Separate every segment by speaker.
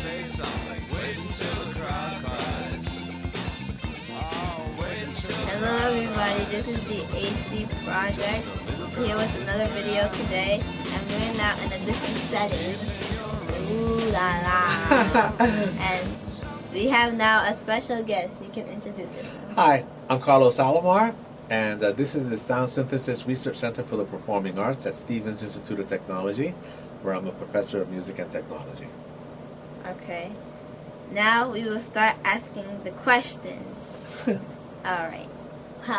Speaker 1: say something. Wait until the crowd cries. Oh, wait until the
Speaker 2: Hello everybody, this is the HD Project, here with another video today, and we're now in a different setting. Ooh la la. And we have now a special guest. You can introduce yourself.
Speaker 3: Hi, I'm Carlos Alomar, and this is the Sound Synthesis Research Center for the Performing Arts at Stevens Institute of Technology, where I'm a professor of music and technology.
Speaker 2: Okay. Now we will start asking the questions. Alright.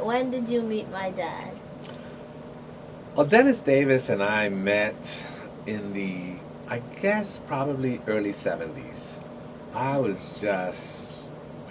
Speaker 2: When did you meet my dad?
Speaker 3: Well, Dennis Davis and I met in the, I guess, probably early 70s. I was just,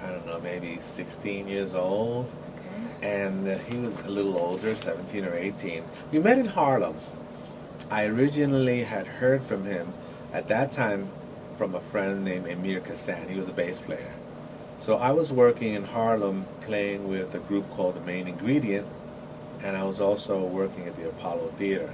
Speaker 3: I don't know, maybe 16 years old.
Speaker 2: Okay.
Speaker 3: And he was a little older, 17 or 18. We met in Harlem. I originally had heard from him at that time from a friend named Amir Kassan. He was a bass player. So I was working in Harlem playing with a group called The Main Ingredient, and I was also working at the Apollo Theater.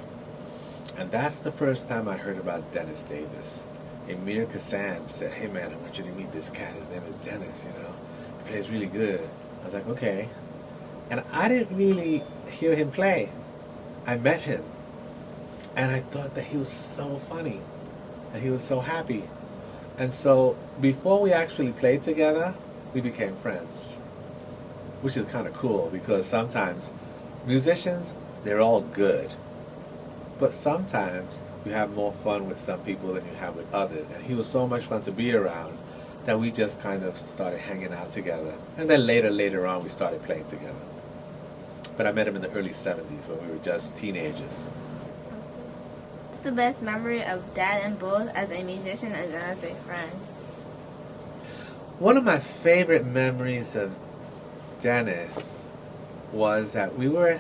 Speaker 3: And that's the first time I heard about Dennis Davis. Amir Kassan said, "Hey man, I want you to meet this cat. His name is Dennis, you know. He plays really good." I was like, okay. And I didn't really hear him play. I met him. And I thought that he was so funny. And he was so happy. And so before we actually played together, we became friends. Which is kind of cool because sometimes musicians, they're all good. But sometimes you have more fun with some people than you have with others. And he was so much fun to be around that we just kind of started hanging out together. And then later on, we started playing together. But I met him in the early 70s when we were just teenagers.
Speaker 2: What's the best memory of Dad and both as a musician and as a friend?
Speaker 3: One of my favorite memories of Dennis was that we were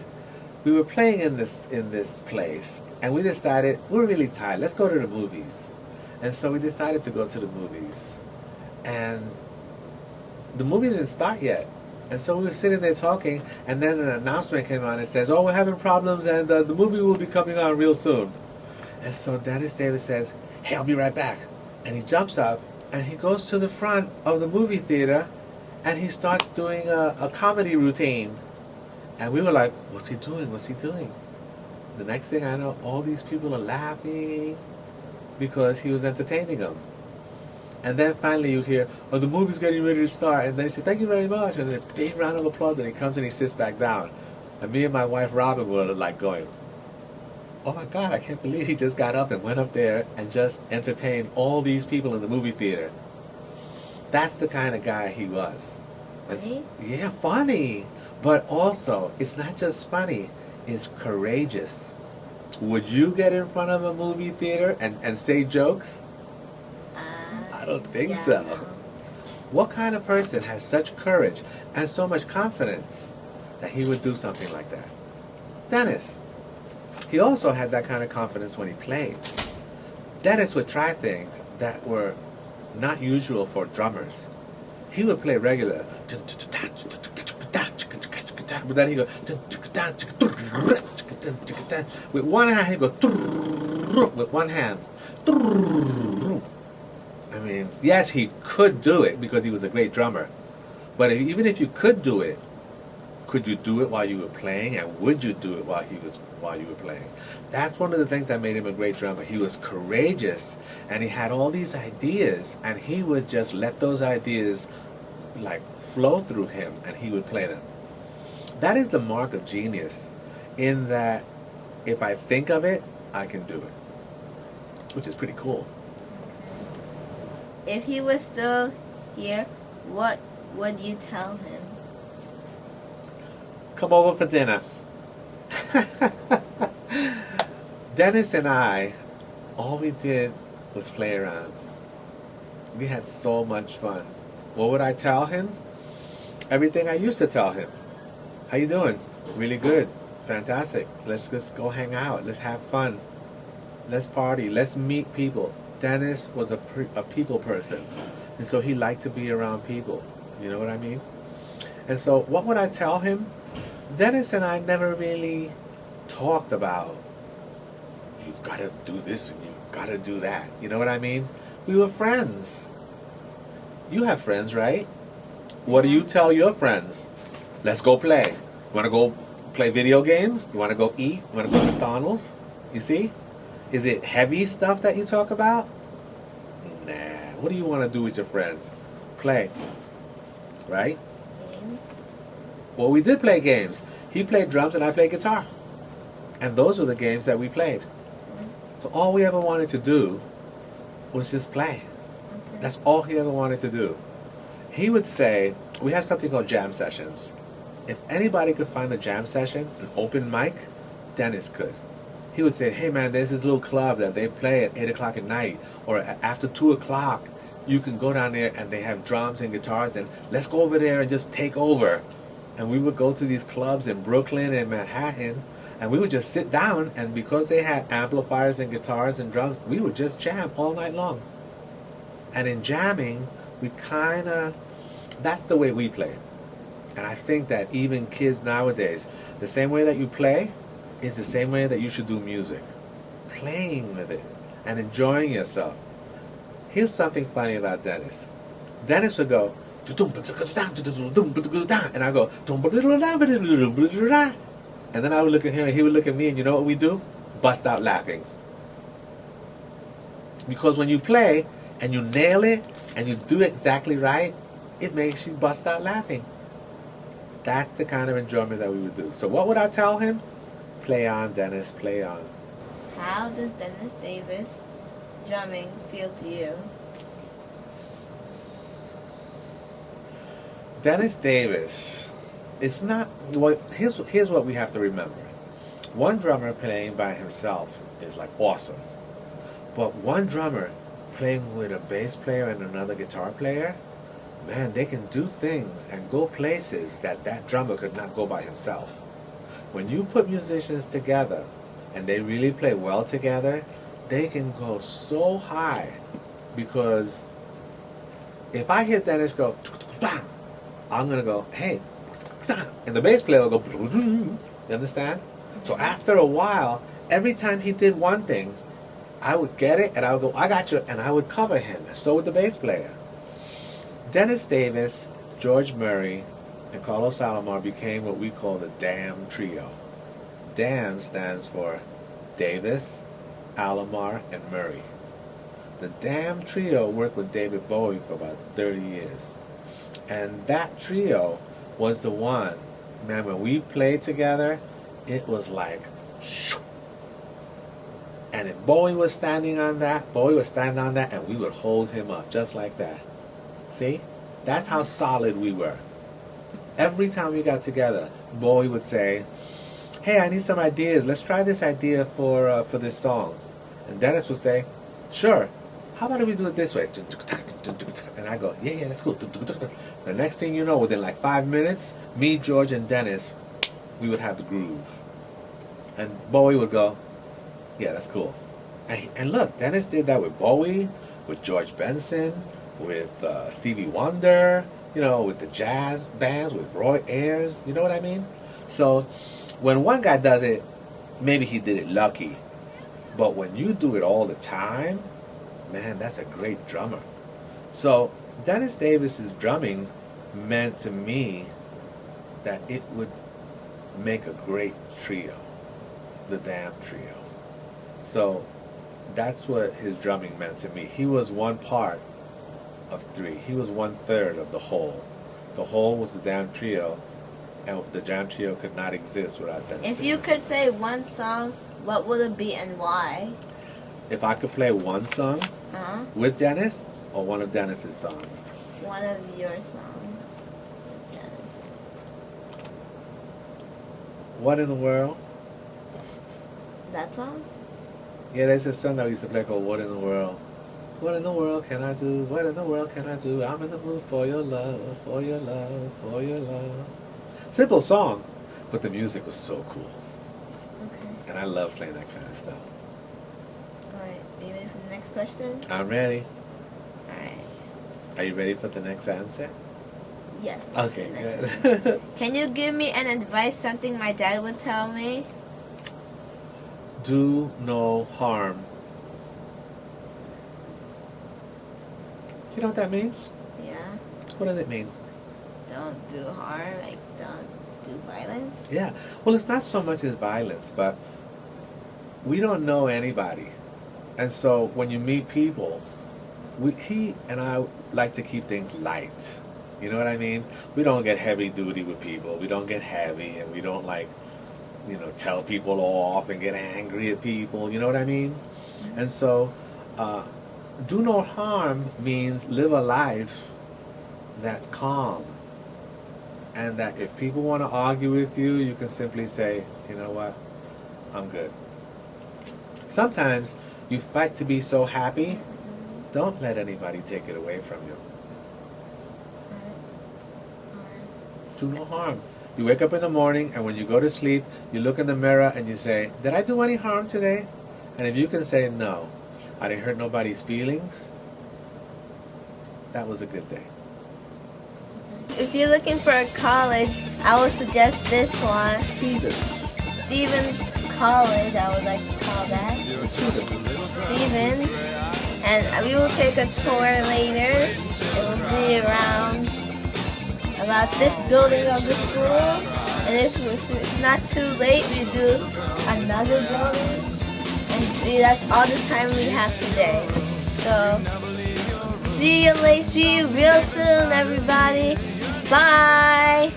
Speaker 3: playing in this place, and we decided we're really tired. Let's go to the movies. And so we decided to go to the movies. And the movie didn't start yet. And so we were sitting there talking, and then an announcement came on and says, "Oh, we're having problems, and the movie will be coming on real soon." And so Dennis Davis says, "Hey, I'll be right back." And he jumps up, and he goes to the front of the movie theater, and he starts doing a comedy routine. And we were like, "What's he doing? What's he doing?" The next thing I know, all these people are laughing because he was entertaining them. And then finally you hear, "Oh, the movie's getting ready to start." And then he said, "Thank you very much." And a big round of applause. And he comes and he sits back down. And me and my wife Robin were like going, "Oh my God, I can't believe he just got up and went up there and just entertained all these people in the movie theater." That's the kind of guy he was.
Speaker 2: Funny?
Speaker 3: Yeah, funny. But also, it's not just funny, it's courageous. Would you get in front of a movie theater and say jokes? I don't think so.
Speaker 2: No.
Speaker 3: What kind of person has such courage and so much confidence that he would do something like that? Dennis. He also had that kind of confidence when he played. Dennis would try things that were not usual for drummers. He would play regular, but then he'd go, with one hand he'd go, with one hand. I mean, yes, he could do it because he was a great drummer. But even if you could do it, could you do it while you were playing? And would you do it while you were playing? That's one of the things that made him a great drummer. He was courageous, and he had all these ideas, and he would just let those ideas like flow through him, and he would play them. That is the mark of genius, in that if I think of it, I can do it, which is pretty cool.
Speaker 2: If he was still here, what would you tell him?
Speaker 3: Come over for dinner. Dennis and I, all we did was play around. We had so much fun. What would I tell him? Everything I used to tell him. How you doing? Really good. Fantastic. Let's just go hang out. Let's have fun. Let's party. Let's meet people. Dennis was a people person, and so he liked to be around people. You know what I mean? And so what would I tell him? Dennis and I never really talked about, you've got to do this and you've got to do that. You know what I mean? We were friends. You have friends, right? What do you tell your friends? Let's go play. You want to go play video games? You want to go eat? You want to go to McDonald's? You see? Is it heavy stuff that you talk about? Nah. What do you want to do with your friends? Play. Right?
Speaker 2: Games.
Speaker 3: Well, we did play games. He played drums and I played guitar. And those were the games that we played. So all we ever wanted to do was just play.
Speaker 2: Okay.
Speaker 3: That's all he ever wanted to do. He would say, we have something called jam sessions. If anybody could find a jam session, an open mic, Dennis could. He would say, hey man, there's this little club that they play at 8 o'clock at night, or after 2 o'clock, you can go down there and they have drums and guitars, and let's go over there and just take over. And we would go to these clubs in Brooklyn and Manhattan, and we would just sit down, and because they had amplifiers and guitars and drums, we would just jam all night long. And in jamming, we that's the way we play. And I think that even kids nowadays, the same way that you play is the same way that you should do music. Playing with it and enjoying yourself. Here's something funny about Dennis. Dennis would go, and I go, and then I would look at him and he would look at me, and you know what we do? Bust out laughing. Because when you play and you nail it and you do it exactly right, it makes you bust out laughing. That's the kind of enjoyment that we would do. So what would I tell him? Play on, Dennis, play on.
Speaker 2: How does Dennis Davis drumming feel to you?
Speaker 3: Dennis Davis, it's not, well, here's what we have to remember. One drummer playing by himself is like awesome. But one drummer playing with a bass player and another guitar player, man, they can do things and go places that that drummer could not go by himself. When you put musicians together and they really play well together, they can go so high. Because if I hear Dennis go, I'm going to go, hey, and the bass player will go, you understand? So after a while, every time he did one thing, I would get it and I would go, I got you, and I would cover him. And so would the bass player. Dennis Davis, George Murray, and Carlos Alomar became what we call the DAM trio. DAM stands for Davis, Alomar, and Murray. The DAM trio worked with David Bowie for about 30 years. And that trio was the one, man, when we played together, it was like, shoo. And if Bowie was standing on that, Bowie would stand on that, and we would hold him up just like that. See? That's how solid we were. Every time we got together, Bowie would say, hey, I need some ideas. Let's try this idea for this song. And Dennis would say, sure. How about if we do it this way? And I go, yeah, that's cool. The next thing you know, within like 5 minutes, me, George, and Dennis, we would have the groove. And Bowie would go, yeah, that's cool. And look, Dennis did that with Bowie, with George Benson, with Stevie Wonder, you know, with the jazz bands, with Roy Ayers, you know what I mean? So when one guy does it, maybe he did it lucky. But when you do it all the time, man, that's a great drummer. So Dennis Davis's drumming meant to me that it would make a great trio, the DAM trio. So that's what his drumming meant to me. He was one part of three. He was 1/3 of the whole. The whole was the DAM trio, and the DAM trio could not exist without Dennis
Speaker 2: If
Speaker 3: Davis.
Speaker 2: you could play one song, what would it be and why?
Speaker 3: If I could play one song with Dennis, or one of Dennis's songs?
Speaker 2: One of your songs. Dennis.
Speaker 3: What in the world?
Speaker 2: That song?
Speaker 3: Yeah, there's a song that we used to play called What in the World. What in the world can I do? What in the world can I do? I'm in the mood for your love, for your love, for your love. Simple song, but the music was so cool.
Speaker 2: Okay.
Speaker 3: And I love playing that kind of stuff.
Speaker 2: Alright, are you ready for the next question?
Speaker 3: I'm ready.
Speaker 2: Alright.
Speaker 3: Are you ready for the next answer?
Speaker 2: Yes.
Speaker 3: Okay,
Speaker 2: the next
Speaker 3: good.
Speaker 2: one. Can you give me an advice, something my dad would tell me?
Speaker 3: Do no harm. You know what that means?
Speaker 2: Yeah.
Speaker 3: What does it mean?
Speaker 2: Don't do harm, like don't do violence.
Speaker 3: Yeah. Well, it's not so much as violence, but we don't know anybody. And so when you meet people, he and I like to keep things light. You know what I mean? We don't get heavy duty with people. We don't get heavy, and we don't tell people off and get angry at people. You know what I mean? And so, do no harm means live a life that's calm. And that if people want to argue with you, you can simply say, you know what, I'm good. Sometimes you fight to be so happy, don't let anybody take it away from you. Do no harm. You wake up in the morning, and when you go to sleep, you look in the mirror and you say, did I do any harm today? And if you can say, no, I didn't hurt nobody's feelings, that was a good day.
Speaker 2: If you're looking for a college, I would suggest this one. Stevens College, I would like to call that. Stevens. And we will take a tour later. It will be around about this building of the school. And if it's not too late, we do another building. And that's all the time we have today. So, see you real soon, everybody. Bye!